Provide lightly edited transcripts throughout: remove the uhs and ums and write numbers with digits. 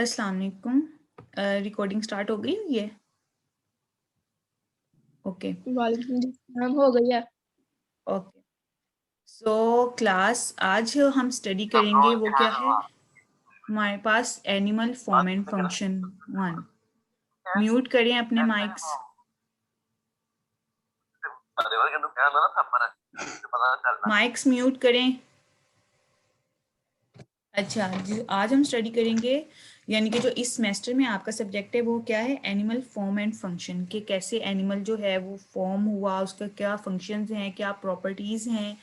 अस्सलाम वालेकुम। Recording start हो गई हुई है? ओके वालेकुम सलाम हो गई है। ओके। सो क्लास आज हम स्टडी करेंगे वो क्या है हमारे पास animal form and function 1। Mute करें अपने माइक्स। माइक्स म्यूट करें। अच्छा जी, आज हम स्टडी करेंगे यानी कि जो इस सेमेस्टर में आपका सब्जेक्ट है वो क्या है, एनिमल फॉर्म एंड फंक्शन, कि कैसे एनिमल जो है वो फॉर्म हुआ, उसका क्या फंक्शंस हैं, क्या प्रॉपर्टीज़ हैं,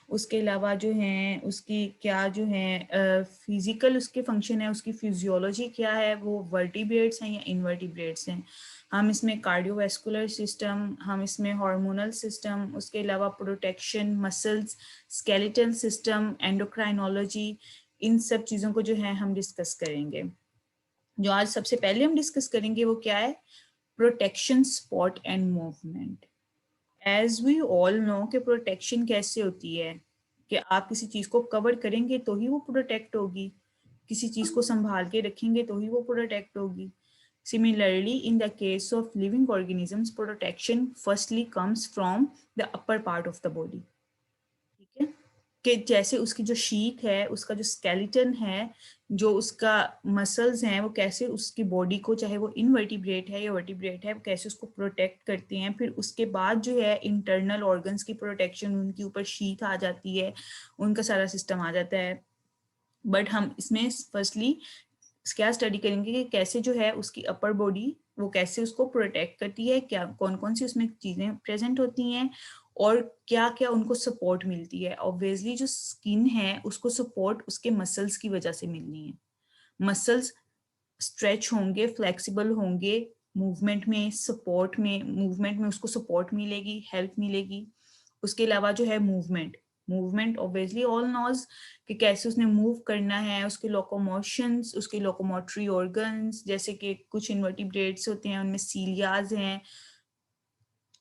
उसके अलावा जो हैं उसकी क्या जो है फिजिकल उसके फंक्शन है, उसकी फिजियोलॉजी क्या है, वो वर्टिब्रेट्स हैं या इनवर्टिब्रेट्स हैं। हम इसमें कार्डियोवैस्कुलर सिस्टम, हम इसमें हार्मोनल सिस्टम, उसके अलावा protection, muscles, skeletal system, endocrinology, इन सब चीज़ों को जो है हम डिस्कस करेंगे। जो आज सबसे पहले हम डिस्कस करेंगे वो क्या है, protection, spot and movement. As we all know कि प्रोटेक्शन कैसे होती है, कि आप किसी चीज़ को कवर करेंगे तो ही वो प्रोटेक्ट होगी, किसी चीज़ को संभाल के रखेंगे तो ही वो प्रोटेक्ट होगी। Similarly, in the case of living organisms, protection firstly comes from the upper part of the body. ठीक है, कि जैसे उसकी जो शीथ है, उसका जो स्केलेटन है, जो उसका मसल्स हैं, वो कैसे उसकी बॉडी को, चाहे वो इनवर्टिब्रेट है या वर्टिब्रेट है, वो कैसे उसको प्रोटेक्ट करते हैं। फिर उसके बाद जो है इंटरनल ऑर्गन्स की प्रोटेक्शन, उनके ऊपर शीथ आ जाती है, उनका सारा सिस्टम आ जाता है। बट हम इसमें फर्स्टली क्या स्टडी करेंगे कि कैसे जो है उसकी अपर बॉडी वो कैसे उसको प्रोटेक्ट करती है, क्या कौन कौन सी उसमें चीज़ें प्रेजेंट होती हैं और क्या क्या उनको सपोर्ट मिलती है। ऑब्वियसली जो स्किन है उसको सपोर्ट उसके मसल्स की वजह से मिलनी है। मसल्स स्ट्रेच होंगे, फ्लेक्सिबल होंगे, मूवमेंट में सपोर्ट में, मूवमेंट में उसको सपोर्ट मिलेगी, हेल्प मिलेगी। उसके अलावा जो है movement, movement obviously all knows कि कैसे उसने मूव करना है, उसके लोकोमोशंस, उसके लोकोमोटरी ऑर्गन्स, जैसे कि कुछ इन्वर्टिब्रेट्स होते हैं उनमें सीलियाज हैं।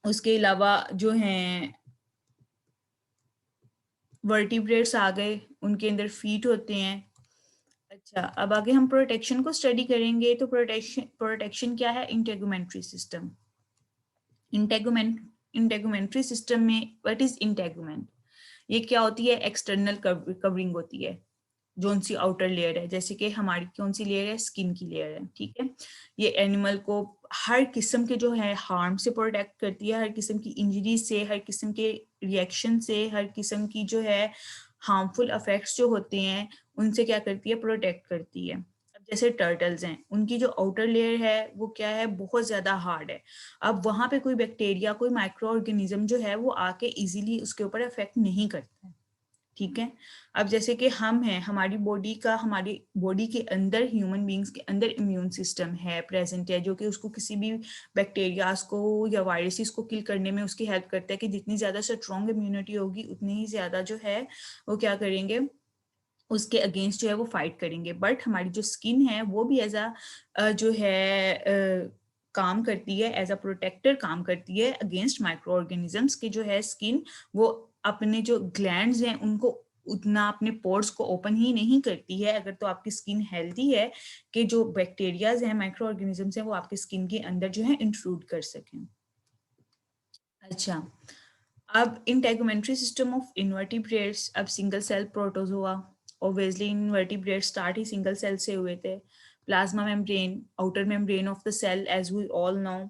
उसके अलावा जो हैं वर्टिब्रेट्स आ गए, उनके अंदर फीट होते हैं। अच्छा, अब आगे हम प्रोटेक्शन को स्टडी करेंगे। तो प्रोटेक्शन प्रोटेक्शन क्या है, इंटेगुमेंट्री सिस्टम। इंटेगुमेंट्री सिस्टम में व्हाट इज इंटेगुमेंट, ये क्या होती है, एक्सटर्नल कवरिंग होती है, जोन सी आउटर लेयर है, जैसे कि हमारी कौन सी लेयर है, स्किन की लेयर है। ठीक है, ये एनिमल को हर किस्म के जो है हार्म से प्रोटेक्ट करती है, हर किस्म की इंजरी से, हर किस्म के रिएक्शन से, हर किस्म की जो है हार्मफुल अफेक्ट्स जो होते हैं उनसे क्या करती है, प्रोटेक्ट करती है। अब जैसे टर्टल्स हैं, उनकी जो आउटर लेयर है वो क्या है, बहुत ज़्यादा हार्ड है। अब वहाँ पे कोई बैक्टीरिया, कोई माइक्रो ऑर्गेनिज्म जो है वो आके इजीली उसके ऊपर अफेक्ट नहीं करता है। ठीक है, अब जैसे कि हम हैं, हमारी बॉडी का, हमारी बॉडी के अंदर, ह्यूमन बींग्स के अंदर इम्यून सिस्टम है, प्रेजेंट है, जो कि उसको किसी भी बैक्टीरियाज को या वायरसेस को किल करने में उसकी हेल्प करता है, कि जितनी ज़्यादा स्ट्रॉन्ग इम्यूनिटी होगी उतनी ही ज़्यादा जो है वो क्या करेंगे, उसके अगेंस्ट जो है वो फाइट करेंगे। बट हमारी जो स्किन है वो भी एज अ जो है काम करती है, एज अ प्रोटेक्टर काम करती है अगेंस्ट माइक्रो ऑर्गेनिजम्स के। जो है स्किन वो अपने जो ग्लैंड्स हैं उनको उतना अपने पोर्स को ओपन ही नहीं करती है, अगर तो आपकी स्किन हेल्दी है, कि जो बैक्टीरियाज हैं, माइक्रो ऑर्गेनिजम्स हैं, वो आपकी स्किन के अंदर जो है इंट्रूड कर सकें। अच्छा, अब इंटेगुमेंट्री सिस्टम ऑफ इन्वर्टिब्रेट्स, अब single cell protozoa, obviously invertebrate start ही सिंगल सेल से हुए थे। Plasma membrane, outer membrane of the cell as we all know.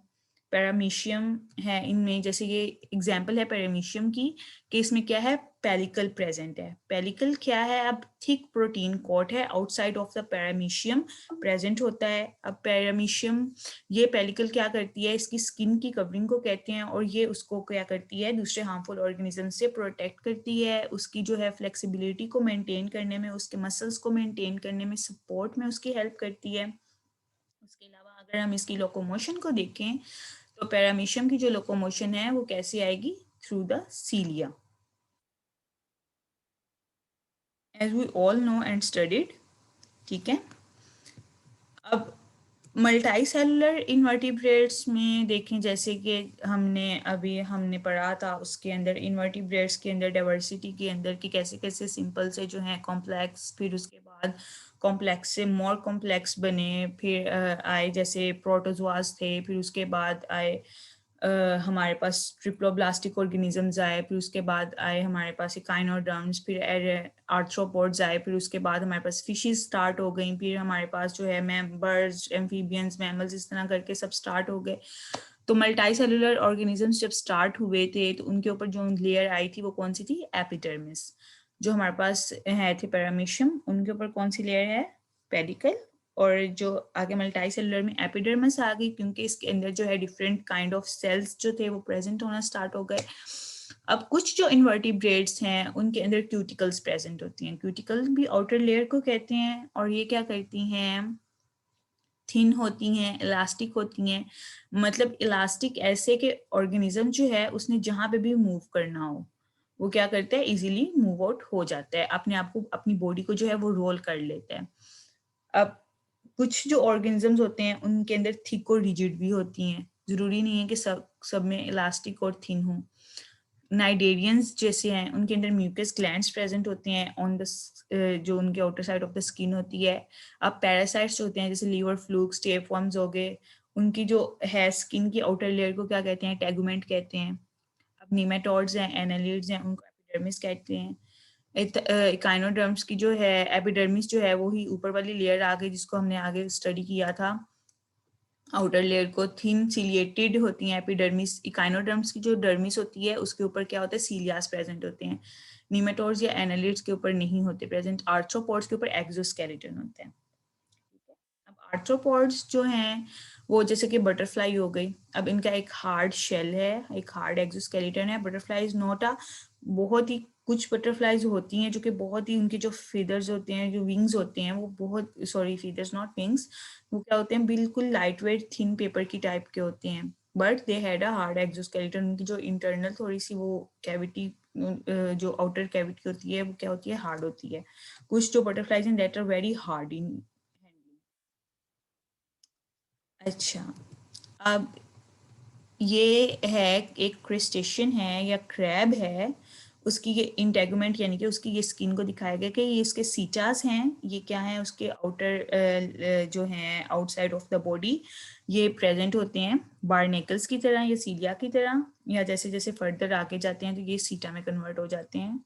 Paramecium है इनमें, जैसे ये एग्जांपल है पैरामीशियम की, कि इसमें क्या है, पेलिकल प्रेजेंट है। पेलिकल क्या है, अब थिक प्रोटीन कोट है outside of the paramecium present होता है। अब पैरामीशियम, ये पेलिकल क्या करती है, इसकी स्किन की कवरिंग को कहते हैं, और ये उसको क्या करती है, दूसरे हार्मफुल ऑर्गेनिज्म से प्रोटेक्ट करती है, उसकी जो है फ्लेक्सिबिलिटी को मेंटेन करने में, उसके मसल्स को मेंटेन करने में, सपोर्ट में उसकी हेल्प करती है। उसके अलावा अगर हम इसकी लोकोमोशन को देखें तो पैरामीशियम की जो लोकोमोशन है वो कैसे आएगी, through the cilia, as we all know and studied. ठीक है, अब मल्टी सेलुलर इन्वर्टिब्रेट्स में देखें, जैसे कि हमने पढ़ा था, उसके अंदर इन्वर्टिब्रेट्स के अंदर डाइवर्सिटी के अंदर कि कैसे कैसे सिंपल से जो है कॉम्प्लेक्स, फिर उसके बाद बाद कॉम्प्लेक्स से मोर कॉम्प्लेक्स बने, फिर आए जैसे प्रोटोजोआस थे, फिर उसके बाद आए हमारे पास ट्रिप्लोब्लास्टिक ऑर्गेनिजम्स आए, फिर उसके बाद आए हमारे पास इकाइनोडर्म्स, फिर आर्थ्रोपोड्स आए, फिर उसके बाद हमारे पास फिशेस स्टार्ट हो गई, फिर हमारे पास जो है बर्ड्स, एम्फीबियंस, मैमल्स, इस तरह करके सब स्टार्ट हो गए। तो मल्टी सेलुलर ऑर्गेनिजम्स जब स्टार्ट हुए थे तो उनके ऊपर जो लेयर आई थी वो कौन सी थी? एपिडर्मिस। जो हमारे पास है थे पैरामीशियम, उनके ऊपर कौन सी लेयर है? पेडिकल। और जो आगे मल्टी सेलुलर में एपिडर्मिस आ गई, क्योंकि इसके अंदर जो है डिफरेंट काइंड ऑफ सेल्स जो थे वो प्रेजेंट होना स्टार्ट हो गए। अब कुछ जो इन्वर्टिब्रेट्स हैं उनके अंदर क्यूटिकल्स प्रेजेंट होती हैं। क्यूटिकल भी आउटर लेयर को कहते हैं, और ये क्या करती हैं? थिन होती हैं, इलास्टिक होती हैं। मतलब इलास्टिक ऐसे के ऑर्गेनिज्म जो है उसने जहां पे भी मूव करना हो वो क्या करता है? इजीली मूव आउट हो जाता है, अपने आप को, अपनी बॉडी को जो है वो रोल कर लेता है। अब कुछ जो ऑर्गेनिजम्स होते हैं उनके अंदर थिक और रिजिड भी होती हैं, जरूरी नहीं है कि सब में इलास्टिक और थिन हो। नाइडेरियंस जैसे हैं उनके अंदर म्यूकस ग्लैंड्स प्रेजेंट होते हैं ऑन द जो उनके outer side of the skin होती है। अब पैरासाइट्स होते हैं जैसे लीवर फ्लूक्स, टेपवर्म्स हो गए, उनकी जो है स्किन की आउटर लेयर को क्या कहते हैं? टेगुमेंट कहते हैं। अब नीमेटोड्स हैं, एनालिड्स हैं, उनको एपिडर्मिस कहते हैं। इकाइनोडर्म्स की जो है एपिडर्मिस जो है वो ही ऊपर वाली लेयर आ गई जिसको हमने आगे स्टडी किया था। आउटर लेयर को थिन सिलिएटेड होती हैं एपिडर्मिस। इकाइनोडर्म्स की जो डर्मिस होती है उसके ऊपर क्या होता है? सीलियास प्रेजेंट होते हैं। नीमेटोड्स या एनालिड्स के ऊपर नहीं होते प्रेजेंट। आर्थ्रोपोड्स के ऊपर एक्सोस्केलेटन होते हैं। अब आर्थ्रोपोड्स जो हैं वो जैसे कि बटरफ्लाई हो गई, अब इनका एक हार्ड शेल है, एक हार्ड एक्सोस्केलेटन है। बटरफ्लाई इज नॉट अ, बहुत ही कुछ बटरफ्लाईज होती हैं जो कि बहुत ही उनके जो फीदर्स होते हैं, जो विंग्स होते हैं वो बहुत, सॉरी फीदर्स नॉट विंग्स, वो क्या होते हैं? बिल्कुल लाइट वेट थिन पेपर की टाइप के होते हैं। But they had a hard exoskeleton. उनकी जो इंटरनल थोड़ी सी वो कैविटी, जो आउटर कैविटी होती है वो क्या होती है? हार्ड होती है। कुछ जो बटरफ्लाईज हैं that are very hard in handling. अच्छा, अब ये है एक क्रिस्टेशियन है या क्रैब है, उसकी ये इंटेगुमेंट यानी कि उसकी ये स्किन को दिखाया गया कि ये इसके सीटास हैं, ये क्या है? उसके आउटर जो हैं आउटसाइड ऑफ द बॉडी ये प्रेजेंट होते हैं बारनेकल्स की तरह या सीलिया की तरह, या जैसे जैसे फर्दर आगे जाते हैं तो ये सीटा में कन्वर्ट हो जाते हैं।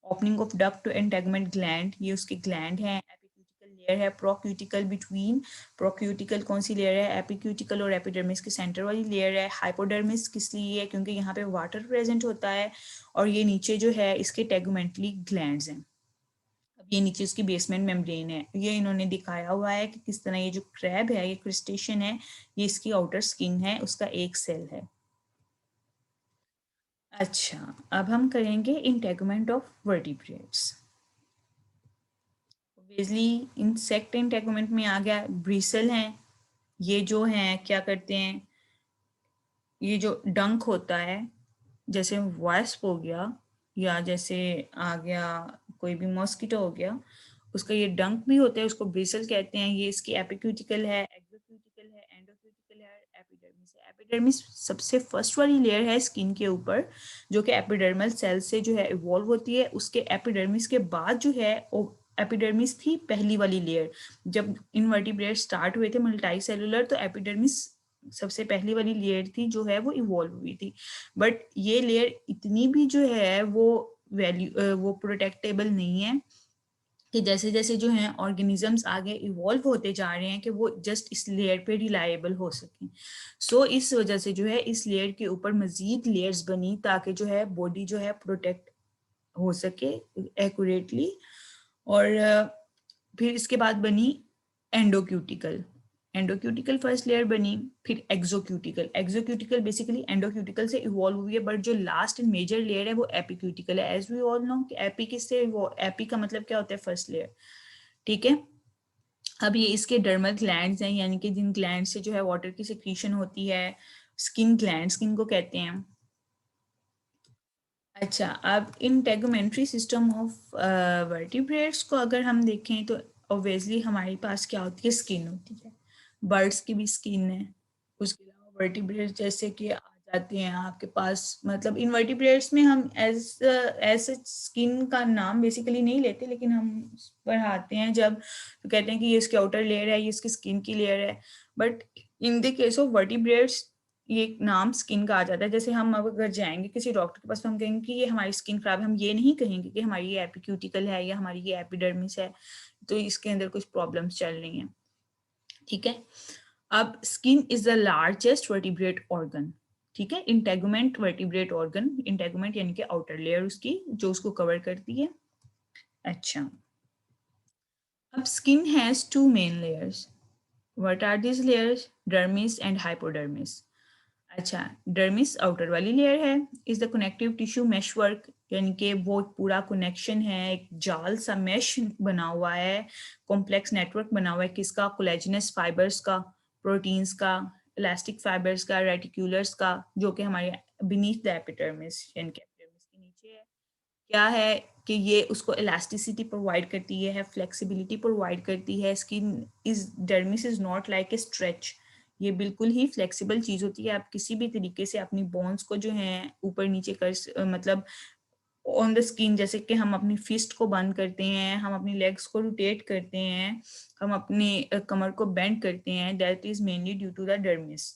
Opening of duct and tegmen gland, ये उसके ग्लैंड हैं। एपिक्यूटिकल लेयर है, प्रोक्यूटिकल बिटवीन, प्रोक्यूटिकल कौन सी लेयर है? एपिक्यूटिकल और एपिडर्मिस के सेंटर वाली लेयर है। हाइपोडर्मिस किस लिए है? क्योंकि यहाँ पे वाटर प्रेजेंट होता है। और ये नीचे जो है इसके टेगुमेंटली ग्लैंड्स हैं। अब ये नीचे इसकी बेसमेंट मेम्ब्रेन है, ये इन्होंने दिखाया हुआ है कि किस तरह ये जो क्रैब है, ये क्रिस्टेशियन है, ये इसकी आउटर स्किन है, उसका एक सेल है। अच्छा, अब हम करेंगे integument of vertebrates. Obviously insect integument में आ गया ब्रिसल हैं, ये जो हैं क्या करते हैं? ये जो डंक होता है, जैसे वास्प हो गया या जैसे आ गया कोई भी मॉस्किटो हो गया, उसका ये डंक भी होता है, उसको ब्रिसल कहते हैं। ये इसकी एपिक्यूटिकल है, एक्सोक्यूटिकल है, एंडोक्यूटिकल है, एपिडर्मिस है। एपिडर्मिस सबसे फर्स्ट वाली लेयर है स्किन के ऊपर जो कि एपिडर्मल सेल से जो है इवॉल्व होती है। उसके एपिडर्मिस के बाद जो है एपिडर्मिस थी पहली वाली लेयर। जब इनवर्टिब्रेट स्टार्ट हुए थे मल्टी सेलुलर तो एपिडर्मिस सबसे पहली वाली लेयर थी जो है वो इवॉल्व हुई थी। बट ये लेयर इतनी भी जो है वो वो प्रोटेक्टेबल नहीं है कि जैसे जैसे जो है ऑर्गेनिजम्स आगे इवॉल्व होते जा रहे हैं कि वो जस्ट इस लेयर पे रिलायबल हो सकें। सो इस वजह से जो है इस लेयर के ऊपर मजीद लेयर्स बनी ताकि जो है बॉडी जो है प्रोटेक्ट हो सके एक्यूरेटली। और फिर इसके बाद बनी एंडोक्यूटिकल। एंडोक्यूटिकल फर्स्ट लेयर बनी, फिर एक्सोक्यूटिकल। एक्सोक्यूटिकल बेसिकली एंडोक्यूटिकल से इवॉल्व हुई है, बट जो लास्ट एंड मेजर लेयर है वो एपिक्यूटिकल है। एज वी ऑल नो कि एपी किससे, वो एपी का मतलब क्या होता है? First layer. ठीक है, अब ये इसके डर्मल ग्लैंड्स हैं, यानी कि जिन ग्लैंड से जो है वाटर की सिक्रीशन होती है। स्किन ग्लैंड, स्किन को कहते हैं। अच्छा, अब इन टेगुमेंट्री सिस्टम ऑफ वर्टिब्रेट्स को अगर हम देखें तो ऑब्वियसली हमारे पास क्या होती है? स्किन होती है। बर्ड्स की भी स्किन है, उसके अलावा वर्टिब्रेट्स जैसे कि आ जाते हैं आपके पास, मतलब इनवर्टिब्रेट्स में हम एज स्किन का नाम बेसिकली नहीं लेते, लेकिन हम पढ़ाते हैं जब तो कहते हैं कि ये इसकी आउटर लेयर है, ये इसकी स्किन की लेयर है। But in the case of vertebrates ये नाम स्किन का आ जाता है। जैसे हम अब अगर जाएंगे किसी डॉक्टर के पास तो हम कहेंगे कि ये हमारी स्किन खराब है, हम ये नहीं कहेंगे कि हमारी ये एपिक्यूटिकल है या हमारी ये एपिडर्मिस है, तो इसके अंदर कुछ प्रॉब्लम्स चल रही हैं। ठीक है, अब skin is the largest vertebrate organ. ठीक है, इंटेगुमेंट वर्टिब्रेट ऑर्गन, इंटेगुमेंट यानी कि आउटर लेयर उसकी जो उसको कवर करती है। अच्छा, अब skin has two main layers. What are this layers? Dermis and hypodermis. अच्छा, डर्मिस आउटर वाली लेयर है, is the connective tissue mesh work, यानी कि वो पूरा कनेक्शन है, एक जाल सा मेश बना हुआ है, कॉम्प्लेक्स नेटवर्क बना हुआ है किसका? कोलेजिनस फाइबर्स का, प्रोटीन्स का, इलास्टिक फाइबर्स का, रेटिकुलर्स का, जो कि हमारे बीनीथ द एपिडर्मिस यानी कि एपिडर्मिस के नीचे है। क्या है कि ये उसको इलास्टिसिटी प्रोवाइड करती है, फ्लेक्सिबिलिटी प्रोवाइड करती है। Skin is dermis is not like a stretch, ये बिल्कुल ही फ्लेक्सिबल चीज होती है। आप किसी भी तरीके से अपनी बोन्स को जो है ऊपर नीचे कर मतलब ऑन द स्किन, जैसे कि हम अपनी फिस्ट को बंद करते हैं, हम अपनी लेग्स को रोटेट करते हैं, हम अपनी कमर को बेंड करते हैं, that is mainly due to the dermis.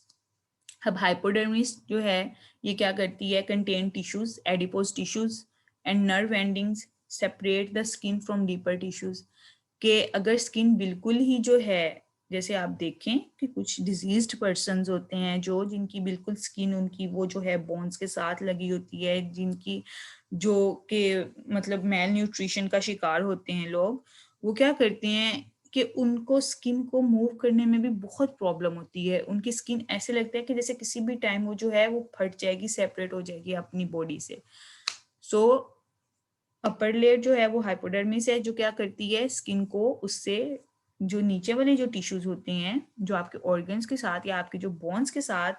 अब हाइपोडर्मिस जो है ये क्या करती है? Contain tissues, adipose tissues and nerve endings, separate the skin from deeper tissues. कि अगर स्किन बिल्कुल ही जो है, जैसे आप देखें कि कुछ डिजीज्ड पर्सन्स होते हैं जो जिनकी बिल्कुल स्किन उनकी वो जो है बोन्स के साथ लगी होती है, जिनकी जो कि मतलब मेल न्यूट्रिशन का शिकार होते हैं लोग, वो क्या करते हैं कि उनको स्किन को मूव करने में भी बहुत प्रॉब्लम होती है। उनकी स्किन ऐसे लगता है कि जैसे किसी भी टाइम वो जो है वो फट जाएगी, सेपरेट हो जाएगी अपनी बॉडी से। सो अपर लेयर जो है वो हाइपोडर्मिस है, जो क्या करती है स्किन को उससे जो नीचे वाले जो टिश्यूज होते हैं जो आपके ऑर्गन्स के साथ या आपके जो बोन्स के साथ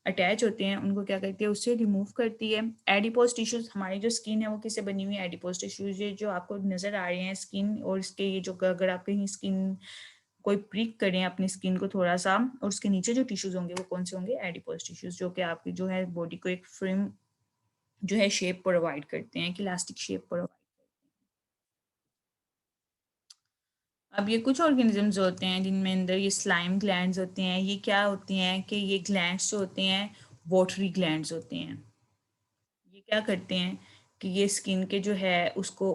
अटैच होते हैं, उनको क्या करती है? उससे रिमूव करती है। एडिपोज टिश्यूज, हमारी जो स्किन है वो किससे बनी हुई है? Adipose tissues. ये जो आपको नजर आ रहे हैं स्किन और इसके ये जो, अगर आप कहीं स्किन कोई प्रिक करें अपनी स्किन को थोड़ा सा और उसके नीचे जो टिश्यूज होंगे वो कौन से होंगे? एडिपोज टिश्यूज, जो कि आपकी जो है बॉडी को एक फ्रेम जो है शेप प्रोवाइड करते हैं, इलास्टिक शेप प्रोवाइड। अब ये कुछ ऑर्गेनिजम्स होते हैं जिनमें अंदर ये स्लाइम ग्लैंड्स होते हैं। ये क्या होती हैं कि ये ग्लैंड्स जो होते हैं वाटरी ग्लैंड्स होते हैं। ये क्या करते हैं कि ये स्किन के जो है उसको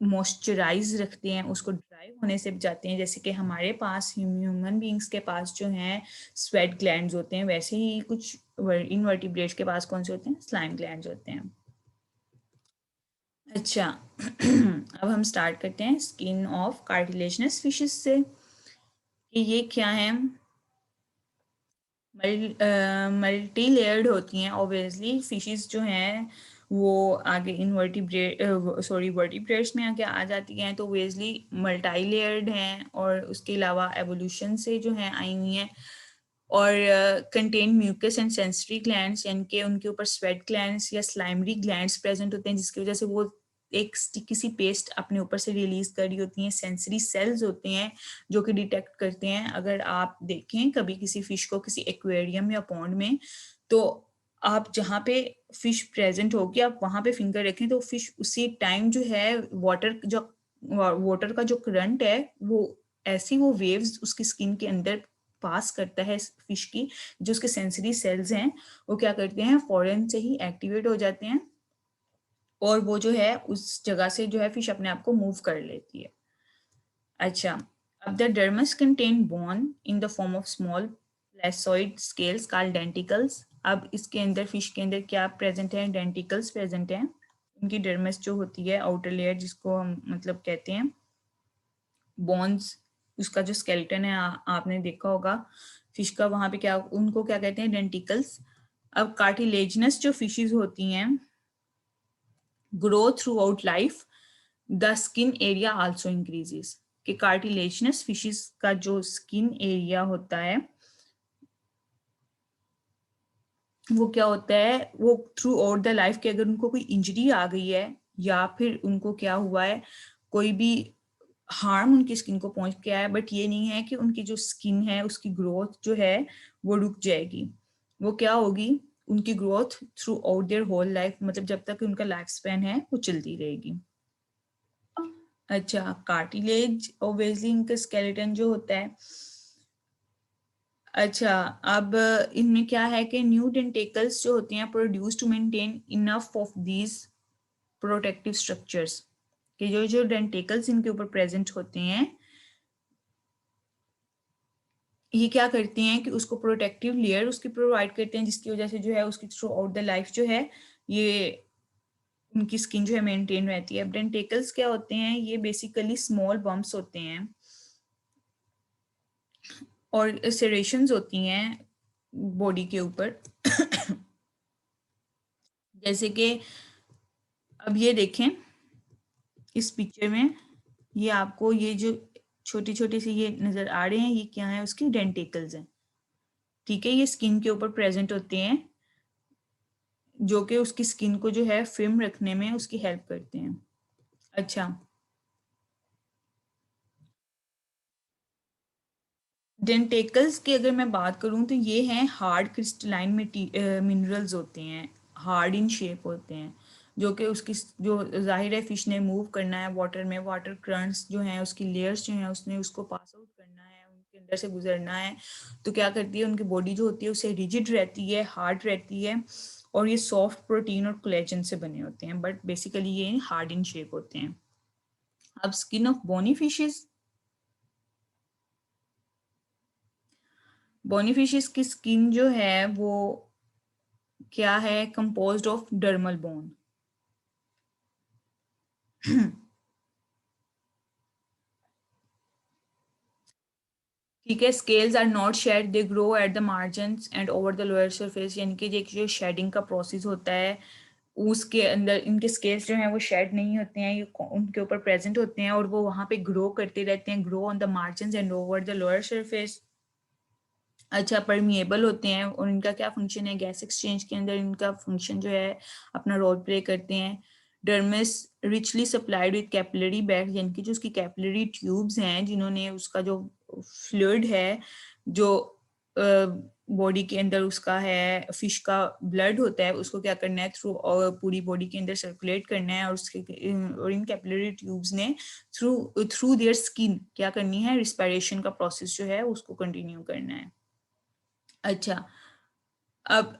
मॉइस्चराइज रखते हैं, उसको ड्राई होने से बचाते हैं। जैसे कि हमारे पास ह्यूमन बींग्स के पास जो हैं स्वेट ग्लैंड्स होते हैं, वैसे ही कुछ इनवर्टिब्रेट्स के पास कौन से होते हैं? स्लाइम ग्लैंड्स होते हैं। अच्छा अब हम स्टार्ट करते हैं स्किन ऑफ कार्टिलेजिनस फिशेस से कि ये क्या है। मल्टी लेयर्ड होती हैं ऑब्वियसली फिशेस जो हैं वो आगे इनवर्टिब्रेट सॉरी वर्टिब्रेट्स में आगे आ जाती हैं, तो ऑब्वियसली मल्टी लेयर्ड हैं और उसके अलावा एवोल्यूशन से जो हैं आई हुई हैं और contain mucus and sensory glands, यानी कि उनके ऊपर स्वेट ग्लैंड्स या स्लाइमरी ग्लैंड्स प्रेजेंट होते हैं जिसकी वजह से वो एक स्टिकी सी पेस्ट अपने ऊपर से रिलीज कर रही होती हैं। सेंसरी सेल्स होते हैं जो कि डिटेक्ट करते हैं। अगर आप देखें कभी किसी फिश को किसी एक्वेरियम या पॉन्ड में, तो आप जहाँ पे फिश प्रेजेंट होगी आप वहां पे फिंगर रखें तो फिश उसी टाइम जो है वाटर का जो करंट है वो ऐसी वो वेव्स उसकी स्किन के अंदर पास करता है फिश की, जो उसके सेंसरी सेल्स हैं वो क्या करते हैं फौरन से ही एक्टिवेट हो जाते हैं और वो जो है उस जगह से जो है फिश अपने आप को मूव कर लेती है। अच्छा, अब the dermis contain bone in the form of small placoid scales called denticles. अब इसके अंदर फिश के अंदर क्या प्रेजेंट है? डेंटिकल्स प्रेजेंट हैं। उनकी डर्मस जो होती है आउटर लेयर जिसको हम मतलब कहते हैं बोन्स, उसका जो स्केलेटन है आपने देखा होगा फिश का, वहां पे क्या उनको क्या कहते हैं? डेंटिकल्स। अब कार्टिलेजिनस जो फिशेस होती हैं grow through out life, the skin area also increases. कि कार्टिलेजिनस फिशेस का जो स्किन एरिया होता है वो क्या होता है, वो थ्रू आउट द लाइफ के अगर उनको कोई इंजरी आ गई है या फिर उनको क्या हुआ है कोई भी हार्म उनकी स्किन को पहुंच गया है, बट ये नहीं है कि उनकी जो स्किन है उसकी ग्रोथ जो है वो रुक जाएगी। वो क्या होगी, उनकी growth throughout their whole life, मतलब जब तक उनका लाइफ स्पैन है वो चलती रहेगी। अच्छा, कार्टिलेज ओबेसली इनका स्केलेटन जो होता है। अच्छा, अब इनमें क्या है कि न्यू डेंटिकल्स जो होती हैं produce to maintain enough of these protective structures, कि जो जो डेंटिकल्स इनके ऊपर प्रेजेंट होते हैं ये क्या करते हैं कि उसको प्रोटेक्टिव लेयर उसकी प्रोवाइड करते हैं, जिसकी वजह से जो है उसकी थ्रू आउट द लाइफ जो है ये उनकी स्किन जो है मेंटेन रहती है। अब डेंटिकल्स क्या होते हैं, ये बेसिकली स्मॉल बम्प्स होते हैं और सेरेशंस होती हैं बॉडी के ऊपर। जैसे कि अब ये देखें इस पिक्चर में, ये आपको ये जो छोटी छोटी सी ये नजर आ रहे हैं, ये क्या है, उसकी डेंटिकल्स हैं। ठीक है, ये स्किन के ऊपर प्रेजेंट होते हैं जो कि उसकी स्किन को जो है फिल्म रखने में उसकी हेल्प करते हैं। अच्छा, डेंटिकल्स की अगर मैं बात करूं तो ये हैं हार्ड क्रिस्टलाइन मिनरल्स होते हैं, हार्ड इन शेप होते हैं, जो कि उसकी जो जाहिर है फिश ने मूव करना है वाटर में, वाटर करंट्स जो हैं उसकी लेयर्स जो हैं उसने उसको पास आउट करना है, उनके अंदर से गुजरना है, तो क्या करती है उनकी बॉडी जो होती है उससे रिजिड रहती है, हार्ड रहती है, और ये सॉफ्ट प्रोटीन और कोलेजन से बने होते हैं, बट बेसिकली ये हार्ड इन शेप होते हैं। अब skin of bony fishes, bony fishes की स्किन जो है वो क्या है, कंपोज्ड ऑफ डर्मल बोन। ठीक है, scales are not shed, they grow at the margins and over the lower surface, यानी कि जो शेडिंग का प्रोसेस होता है उसके अंदर इनके स्केल्स जो हैं वो शेड नहीं होते हैं, ये उनके ऊपर प्रेजेंट होते हैं और वो वहां पे ग्रो करते रहते हैं, grow on the margins and over the lower surface. अच्छा, परमिएबल होते हैं और इनका क्या फंक्शन है, गैस एक्सचेंज के अंदर इनका फंक्शन जो है अपना रोल प्ले करते हैं। Dermis richly supplied with capillary bag, यानी कि जो उसकी कैपिलरी ट्यूब्स हैं जिन्होंने उसका जो फ्लूइड है जो बॉडी के अंदर उसका है, फिश का ब्लड होता है उसको क्या करना है थ्रू पूरी बॉडी के अंदर सर्कुलेट करना है, और उसके और इन कैपिलरी ट्यूब्स ने थ्रू थ्रू देयर स्किन क्या करनी है, रिस्पायरेशन का प्रोसेस जो है उसको कंटिन्यू करना है। अच्छा, अब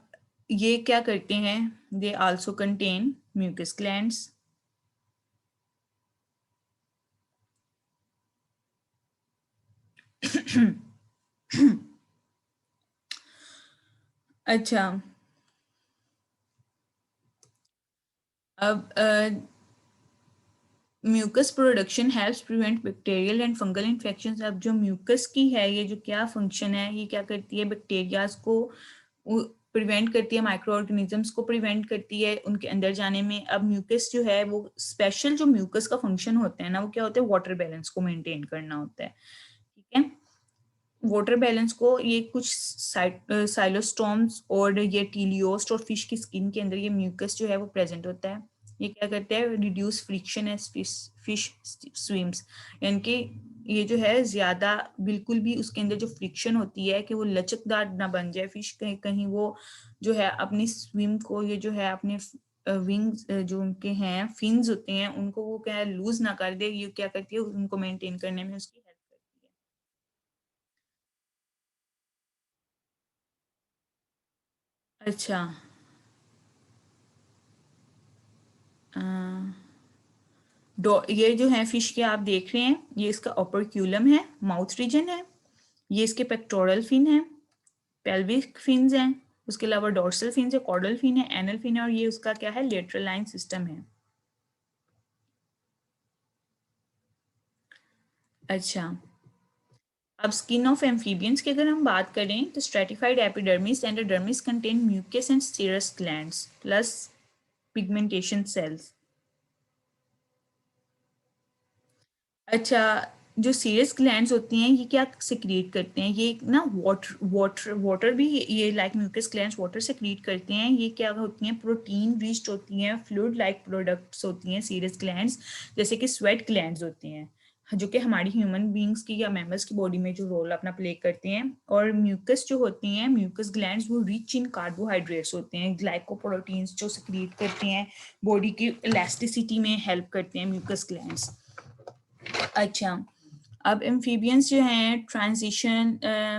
ये क्या करते हैं, they also contain mucus glands. अच्छा, अब mucus production helps prevent bacterial and fungal infections. अब जो म्यूकस की है ये जो क्या फंक्शन है, ये क्या करती है, बैक्टीरियाज को प्रिवेंट करती है, माइक्रो ऑर्गेनिजम्स को प्रिवेंट करती है उनके अंदर जाने में। अब म्यूकस जो है वो स्पेशल जो म्यूकस का फंक्शन होता है ना वो क्या होता है, वाटर बैलेंस को मेंटेन करना होता है। ठीक है, वाटर बैलेंस को ये कुछ साइलोस्टोम्स और ये टीलियोस्ट और फिश की स्किन के अंदर ये म्यूकस जो है वो प्रेजेंट होता है। ये क्या करते हैं, reduce friction as fish swims, यानी कि ये जो है ज्यादा बिल्कुल भी उसके अंदर जो फ्रिक्शन होती है कि वो लचकदार ना बन जाए फिश, कहीं कहीं वो जो है अपनी स्विम को ये जो है अपने विंग्स जो उनके हैं फिन्स होते हैं उनको वो क्या लूज ना कर दे, ये क्या करती है उनको मेंटेन करने में उसकी हेल्प करती है। अच्छा, ये जो है फिश के आप देख रहे हैं, ये इसका ओपर्क्यूलम है, माउथ रीजन है, ये इसके पेक्टोरल फिन है, पेल्विक फिन्स हैं, उसके अलावा डोर्सल फिन्स है, कॉर्डल फिन है, एनल फिन है, और ये उसका क्या है, लेटरल लाइन सिस्टम है। अच्छा, अब स्किन ऑफ एम्फीबियंस की अगर हम बात करें तो stratified epidermis and dermis contain mucus and serous glands plus pigmentation cells. अच्छा, जो सीरस ग्लैंड्स होती हैं ये क्या सिक्रीट करते हैं, ये ना वाटर वाटर वाटर भी ये like mucus glands water secrete करते हैं, ये क्या होती हैं, प्रोटीन रिच्ड होती हैं, फ्लूइड लाइक प्रोडक्ट्स होती हैं सीरस ग्लैंड्स, जैसे कि स्वेट ग्लैंड्स होती हैं। जो कि हमारी ह्यूमन बींग्स की या मेमल्स की बॉडी में जो रोल अपना प्ले करते हैं। और म्यूकस जो होती हैं, म्यूकस ग्लैंड्स, वो रिच इन कार्बोहाइड्रेट्स होते हैं, ग्लाइकोप्रोटीन्स जो सिक्रीट करते हैं, बॉडी की इलास्टिसिटी में हेल्प करते हैं म्यूकस ग्लैंड्स। अच्छा, अब एम्फीबियंस जो हैं, transition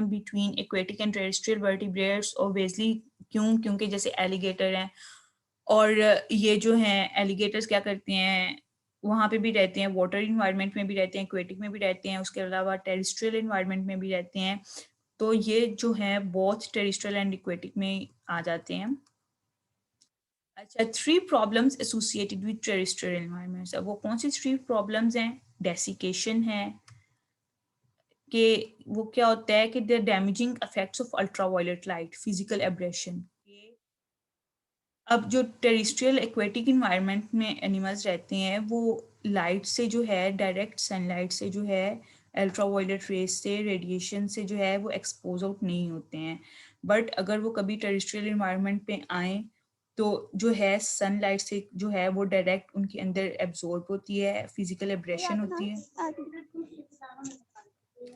between aquatic and terrestrial vertebrates obviously, क्योंकि जैसे एलिगेटर हैं, और ये जो हैं एलिगेटर्स क्या करते हैं, वहाँ पे भी रहते हैं, वाटर इन्वायरमेंट में भी रहते हैं, एक्वेटिक में भी रहते हैं, उसके अलावा टेरेस्ट्रियल इन्वायरमेंट में भी रहते हैं। तो ये जो है बोथ टेरेस्ट्रियल एंड एक्वेटिक में आ जाते हैं। अच्छा, 3 problems associated with terrestrial environments. अब वो कौन सी 3 प्रॉब्लम्स हैं? डेसिकेशन है, कि वो क्या होता है कि the damaging effects of ultraviolet light, physical abrasion. अब जो टेरेस्ट्रियल एक्वेटिक इन्वायरमेंट में एनिमल्स रहते हैं, वो लाइट से जो है, डायरेक्ट सनलाइट से जो है, अल्ट्रावायलेट रेज से, रेडिएशन से जो है वो एक्सपोज आउट नहीं होते हैं। बट अगर वो कभी टेरेस्ट्रियल इन्वायरमेंट पे आए तो जो है सनलाइट से जो है वो डायरेक्ट उनके अंदर एब्जॉर्ब होती है, फिजिकल एब्रेशन होती है।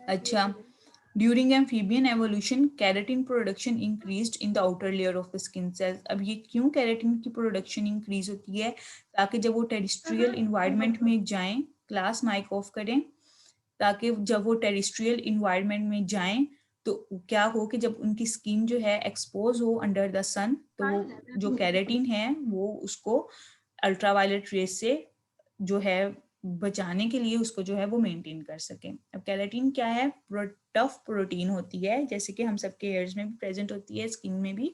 अच्छा, during amphibian evolution keratin production increased in the outer layer of the skin cells। अब ये क्यों keratin की प्रोडक्शन इंक्रीज होती है? ताकि जब वो टेरिस्ट्रियल इन्वायरमेंट में जाएं, क्लास माइक ऑफ करें, ताकि जब वो टेरिस्ट्रियल इन्वायरमेंट में जाएं तो क्या हो कि जब उनकी स्किन जो है एक्सपोज हो अंडर द सन, तो वो जो केराटिन है वो उसको अल्ट्रावायलेट रेज से जो है बचाने के लिए उसको जो है वो मेंटेन कर सके। अब केराटिन क्या है? टफ प्रोटीन होती है, जैसे कि हम सबके हेयर्स में भी प्रेजेंट होती है, स्किन में भी।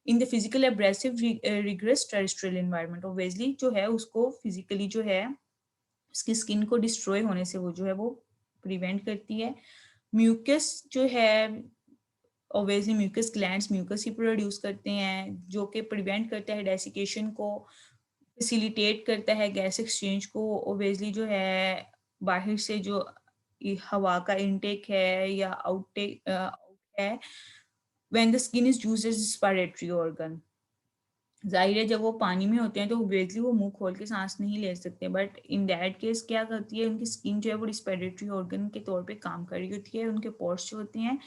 In the physical abrasive rigours terrestrial environment, obviously जो है उसको फिजिकली जो है उसकी स्किन को डिस्ट्रॉय होने से वो जो है वो प्रिवेंट करती है। म्यूकस जो है, ऑब्वियसली म्यूकस ग्लैंड्स म्यूकस ही प्रोड्यूस करते हैं, जो कि प्रिवेंट करता है डेसिकेशन को, फैसिलिटेट करता है गैस एक्सचेंज को। ऑब्वियसली जो है बाहर से जो हवा का इनटेक है या आउटटेक है, when the skin is used as respiratory organ. जाहिर है जब वो पानी में होते हैं तो ऑब्वियसली वो मुंह खोल के सांस नहीं ले सकते, बट इन दैट केस क्या करती है, उनकी स्किन जो है वो रिस्पिरेटरी ऑर्गन के तौर पे काम कर रही होती है, उनके पोर्स जो होते हैं,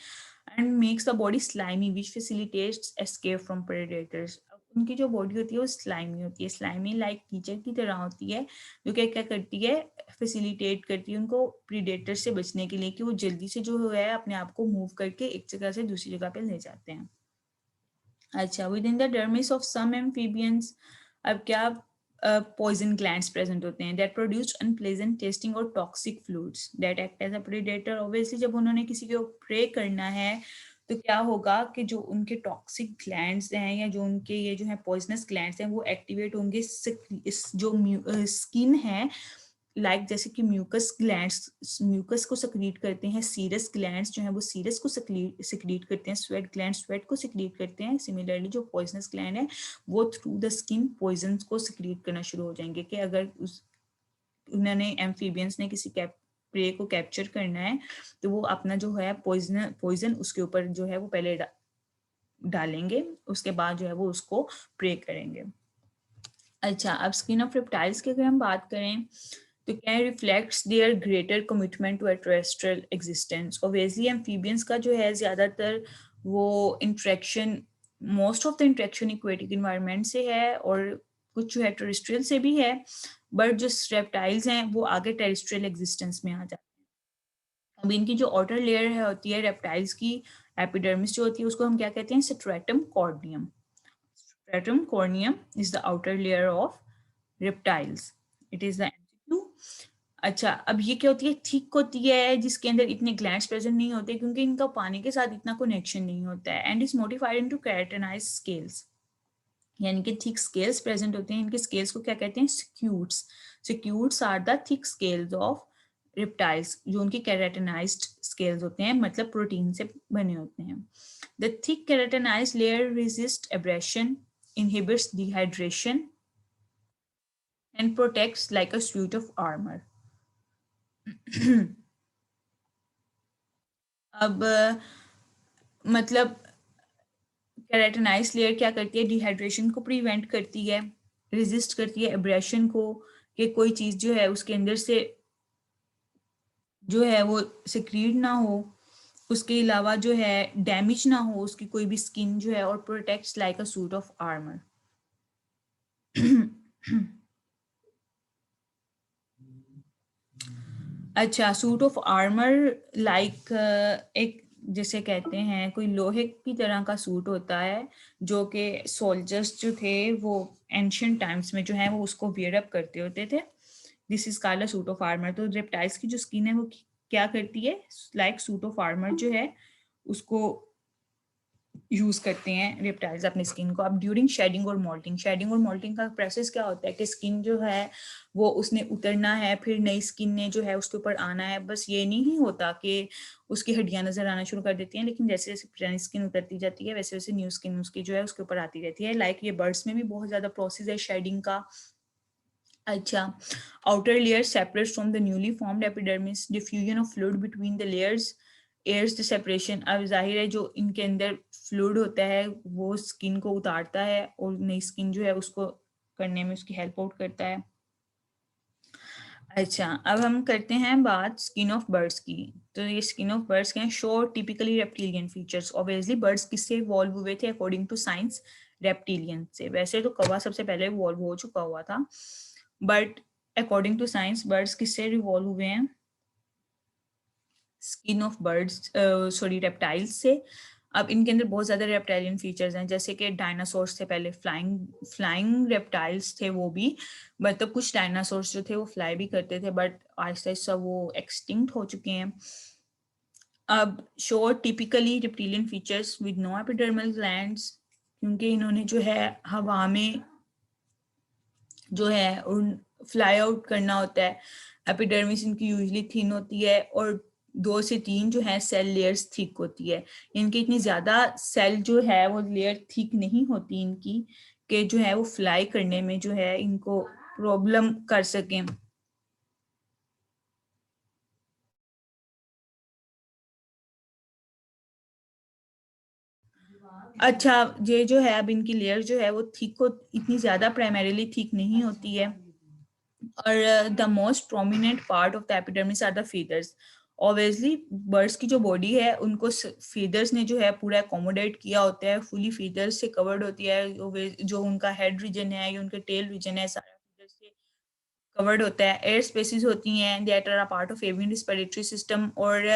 and makes the body slimy which facilitates escape from predators. उनकी जो बॉडी होती है वो स्लाइमी होती है, स्लाइमी लाइक कीचड़ की तरह होती है, जो क्या क्या करती है, फैसिलिटेट करती है उनको प्रीडेटर से बचने के लिए, कि वो जल्दी से जो है अपने आप को मूव करके एक जगह से दूसरी जगह पे ले जाते हैं। अच्छा, within the dermis of some amphibians, अब क्या पॉइजन ग्लैंड्स प्रेजेंट होते हैं दैट प्रोड्यूस अनप्लेजेंट टेस्टिंग और toxic fluids that act as a predator. Obviously जब उन्होंने किसी को प्रे करना है तो क्या होगा कि जो उनके टॉक्सिक ग्लैंड्स हैं या जो उनके ये जो है पॉइजनस ग्लैंड्स हैं वो एक्टिवेट होंगे, इस जो स्किन है, लाइक जैसे कि म्यूकस ग्लैंड्स म्यूकस को सिक्रीट करते हैं, सीरस ग्लैंड्स जो है वो सीरस को सिक्रीट करते हैं, स्वेट ग्लैंड स्वेट को सिक्रीट करते हैं। सिमिलरली जो पॉइजनस ग्लैंड है वो थ्रू द स्किन पॉइजन को सिक्रीट करना शुरू हो जाएंगे, कि अगर उन्होंने एम्फीबियंस ने किसी प्रे को कैप्चर करना है तो वो अपना जो है पॉइजन उसके ऊपर जो है वो पहले डालेंगे, उसके बाद जो है वो उसको प्रे करेंगे। अच्छा, अब स्किन ऑफ रेप्टाइल्स की अगर हम बात करें तो क्या reflects their greater commitment to terrestrial existence. Obviously amphibians का जो है ज़्यादातर वो interaction, most of the interaction aquatic environment से है और कुछ जो है टेरेस्ट्रियल से भी है, बट जो रेप्टाइल्स हैं वो आगे टेरेस्ट्रियल एग्जिस्टेंस में आ जाते हैं। अब इनकी जो आउटर लेयर है होती है रेप्टाइल्स की, एपिडर्मिस जो होती है उसको हम क्या कहते हैं? Stratum corneum. Stratum corneum is the outer layer of reptiles. It is the MCQ। अच्छा, अब ये क्या होती है? थिक होती है, जिसके अंदर इतने ग्लैंड्स प्रेजेंट नहीं होते क्योंकि इनका पानी के साथ इतना कनेक्शन नहीं होता है, and is modified into keratinised scales, यानी कि थिक स्केल्स प्रेजेंट होते हैं। इनके स्केल्स को क्या कहते हैं? Scutes. Scutes are the thick scales of reptiles, जो उनके केराटिनाइज्ड स्केल्स होते हैं, मतलब प्रोटीन से बने होते हैं। The thick keratinised layer resist abrasion, inhibits dehydration and protects like a suit of armor। अब मतलब केराटिनाइज्ड लेयर क्या करती है? डिहाइड्रेशन को प्रिवेंट करती है, रेजिस्ट करती है एब्रेशन को, कि कोई चीज जो है उसके अंदर से जो है वो सिक्रीट ना हो, उसके अलावा जो है डैमेज ना हो उसकी कोई भी स्किन जो है, और protects like a suit of armour. अच्छा, सूट ऑफ आर्मर लाइक एक जैसे कहते हैं कोई लोहे की तरह का सूट होता है जो कि सोल्जर्स जो थे वो एंशियंट टाइम्स में जो है वो उसको वियर अप करते होते थे। This is called a suit of armour. तो रेप्टाइल्स की जो स्किन है वो क्या करती है, लाइक सूट ऑफ आर्मर जो है उसको यूज करते हैं रेप्टाइल्स अपनी स्किन को। अब ड्यूरिंग शेडिंग और मोल्टिंग, शेडिंग और मोल्टिंग का प्रोसेस क्या होता है कि स्किन जो है वो उसने उतरना है, फिर नई स्किन ने जो है उसके ऊपर आना है। बस ये नहीं होता कि उसकी हड्डियां नजर आना शुरू कर देती हैं, लेकिन जैसे जैसे पुरानी स्किन उतरती जाती है वैसे वैसे न्यू स्किन उसकी जो है उसके ऊपर आती रहती है। लाइक ये बर्ड्स में भी बहुत ज्यादा प्रोसेस है शेडिंग का। अच्छा, outer layer separates from the newly formed epidermis, diffusion of fluid between the layers airs the separation। अब जाहिर है जो इनके अंदर फ्लूइड होता है वो स्किन को उतारता है और नई स्किन जो है उसको करने में उसकी हेल्प आउट करता है। अच्छा, अब हम करते हैं बात स्किन ऑफ बर्ड्स की। तो ये स्किन ऑफ बर्ड्स के हैं show typically reptilian features. Obviously birds किससे इवॉल्व हुए थे अकॉर्डिंग टू साइंस, रेप्टिलियन से। वैसे तो कौवा सबसे पहले इवॉल्व हो चुका हुआ था, but according to science birds किससे इवॉल्व हुए हैं, skin of birds sorry reptiles से। अब इनके अंदर बहुत ज्यादा रेप्टाइलियन फीचर्स हैं, जैसे कि डायनासोर्स से पहले फ्लाइंग फ्लाइंग रेप्टाइल्स थे वो भी, मतलब कुछ डायनासोर्स जो थे वो फ्लाई भी करते थे, बट आहिस्ता आहिस्ता वो एक्सटिंक्ट हो चुके हैं। अब show typically reptilian features with no epidermal glands, क्योंकि इन्होंने जो है हवा में जो है उन फ्लाई आउट करना होता है। एपिडर्मिस इनकी यूजली थिन होती है और 2 से 3 जो है सेल लेयर्स थिक होती है। इनकी इतनी ज्यादा सेल जो है वो लेयर थिक नहीं होती इनकी कि जो है वो फ्लाई करने में जो है इनको प्रॉब्लम कर सकें। अच्छा, ये जो है अब इनकी लेयर जो है वो थिक हो, इतनी ज्यादा प्राइमरीली थिक नहीं होती है। और the most prominent part of the epidermis are the feathers. Obviously birds की जो बॉडी है उनको फीदर्स ने जो है पूरा अकोमोडेट किया होता है, फुली फीदर्स से कवर्ड होती है। जो उनका हेड रीजन है या उनके टेल रीजन है सारा फीदर्स से कवर्ड होता है। एयर स्पेसिस होती हैं that are a part of avian respiratory system, और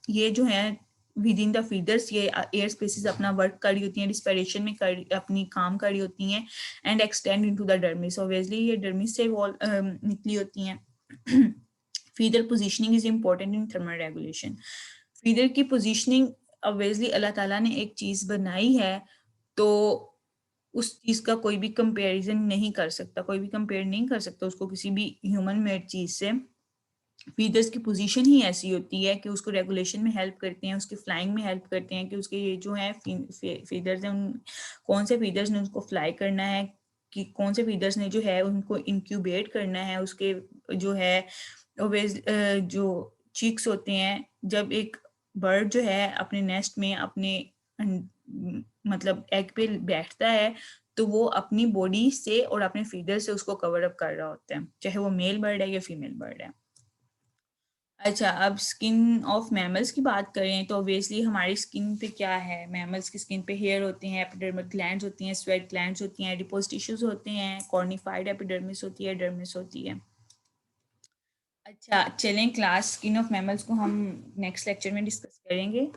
ये जो है विद इन द फीदर्स ये एयर स्पेसिस अपना वर्क कर रही होती हैं, रिस्पिरेशन में अपनी काम कर रही होती हैं, and extend into the dermis. Obviously ये डर्मिस से निकली होती हैं। Feather positioning is important in thermal regulation. Feather की पोजिशनिंग ऑब्वियसली अल्लाह ताला ने एक चीज बनाई है, तो उस चीज का कोई भी कंपैरिजन नहीं कर सकता, कोई भी कंपेयर नहीं कर सकता उसको किसी भी ह्यूमन मेड चीज से। फीदर्स की पोजीशन ही ऐसी होती है कि उसको रेगुलेशन में हेल्प करते हैं, उसके फ्लाइंग में हेल्प करते हैं, कि उसके ये जो है फीदर्स हैं उन कौन से फीदर्स ने उसको फ्लाई करना है, कि कौन से फीदर्स ने जो है उनको इंक्यूबेट करना है। उसके जो है जो चीक्स होते हैं, जब एक बर्ड जो है अपने नेस्ट में अपने मतलब एग पे बैठता है तो वो अपनी बॉडी से और अपने फीदर से उसको कवर अप कर रहा होता है, चाहे वो मेल बर्ड है या फीमेल बर्ड है। अच्छा, अब स्किन ऑफ मैमल्स की बात करें तो ऑब्वियसली हमारी स्किन पे क्या है, मैमल्स की स्किन पे हेयर होते हैं, एपिडर्मल ग्लैंड्स होती हैं, स्वेट ग्लैंड्स होती हैं, एडिपोज टिश्यूज होते हैं, कॉर्निफाइड एपिडर्मिस होती है, डर्मिस होती है। अच्छा चलें, क्लास स्किन ऑफ मैमल्स को हम नेक्स्ट लेक्चर में डिस्कस करेंगे।